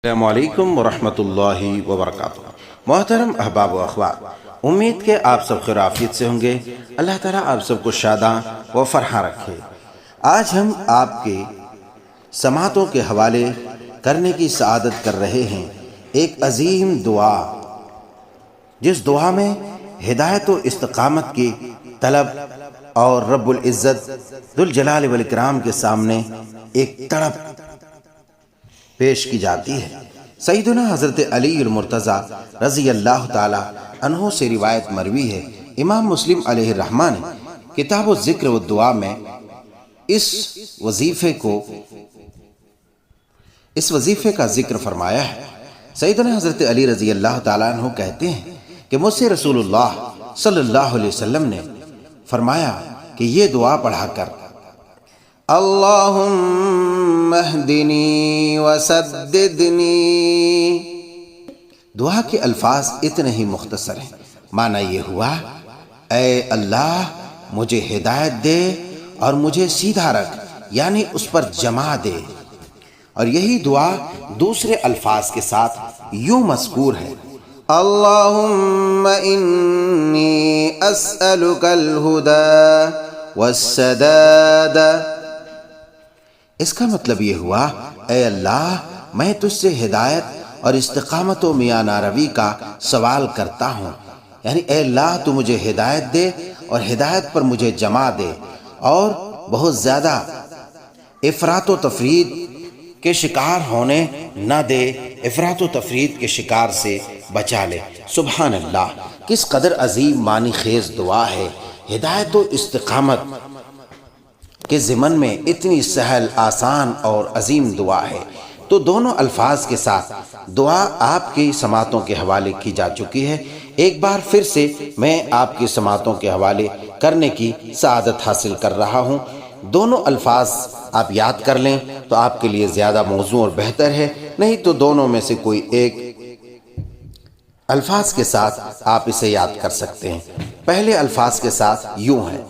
السلام علیکم ورحمۃ اللہ وبرکاتہ۔ محترم احباب و اخوات، امید کہ آپ سب خیر عافیت سے ہوں گے۔ اللہ تعالیٰ آپ سب کو شاداں و فرحاں رکھے۔ آج ہم آپ کے سماعتوں کے حوالے کرنے کی سعادت کر رہے ہیں ایک عظیم دعا، جس دعا میں ہدایت و استقامت کی طلب اور رب العزت ذوالجلال والاکرام کے سامنے ایک تڑپ پیش کی جاتی ہے۔ سیدنا حضرت علی المرتضیٰ رضی اللہ تعالی عنہ سے روایت مروی ہے، امام مسلم علیہ الرحمہ نے کتاب الذکر والدعا میں اس وظیفے کا ذکر فرمایا ہے۔ سیدنا حضرت علی رضی اللہ تعالی عنہ کہتے ہیں کہ مجھ سے رسول اللہ صلی اللہ علیہ وسلم نے فرمایا کہ یہ دعا پڑھا کر اللہم اہدنی وسددنی۔ دعا کے الفاظ اتنے ہی مختصر ہیں، معنی یہ ہوا اے اللہ مجھے ہدایت دے اور مجھے سیدھا رکھ، یعنی اس پر جما دے۔ اور یہی دعا دوسرے الفاظ کے ساتھ یوں مذکور ہے، اللہم انی اسألک الہدی والسداد۔ اس کا مطلب یہ ہوا اے اللہ میں تجھ سے ہدایت اور استقامت و میاں ناروی کا سوال کرتا ہوں، یعنی اے اللہ تو مجھے ہدایت دے اور ہدایت پر مجھے جما دے، اور بہت زیادہ افراط و تفرید کے شکار ہونے نہ دے، افراط و تفرید کے شکار سے بچا لے۔ سبحان اللہ، کس قدر عظیم معنی خیز دعا ہے۔ ہدایت و استقامت کے ضمن میں اتنی سہل، آسان اور عظیم دعا ہے۔ تو دونوں الفاظ کے ساتھ دعا آپ کی سماعتوں کے حوالے کی جا چکی ہے۔ ایک بار پھر سے میں آپ کی سماعتوں کے حوالے کرنے کی سعادت حاصل کر رہا ہوں۔ دونوں الفاظ آپ یاد کر لیں تو آپ کے لیے زیادہ موزوں اور بہتر ہے، نہیں تو دونوں میں سے کوئی ایک الفاظ کے ساتھ آپ اسے یاد کر سکتے ہیں۔ پہلے الفاظ کے ساتھ یوں ہے،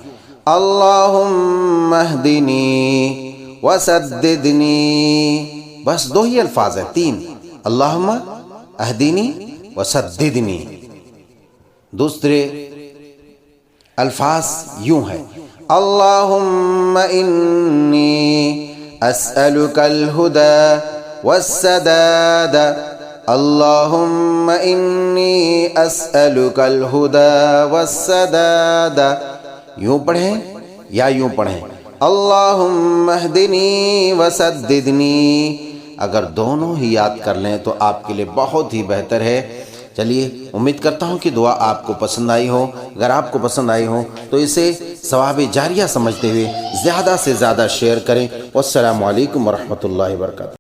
اللہم اہدنی وسددنی۔ بس دو ہی الفاظ ہیں، تین، اللہم اہدنی وسددنی۔ دوسرے الفاظ یوں ہے، اللہم انی اسألک الہدی والسداد۔ اللہم انی اسألک الہدی والسداد۔ یوں پڑھیں یا یوں پڑھیں، اللہم اہدنی وسددنی۔ اگر دونوں ہی یاد کر لیں تو آپ کے لیے بہت ہی بہتر ہے۔ چلیے، امید کرتا ہوں کہ دعا آپ کو پسند آئی ہو۔ اگر آپ کو پسند آئی ہو تو اسے ثواب جاریہ سمجھتے ہوئے زیادہ سے زیادہ شیئر کریں۔ والسلام علیکم ورحمۃ اللہ وبرکاتہ۔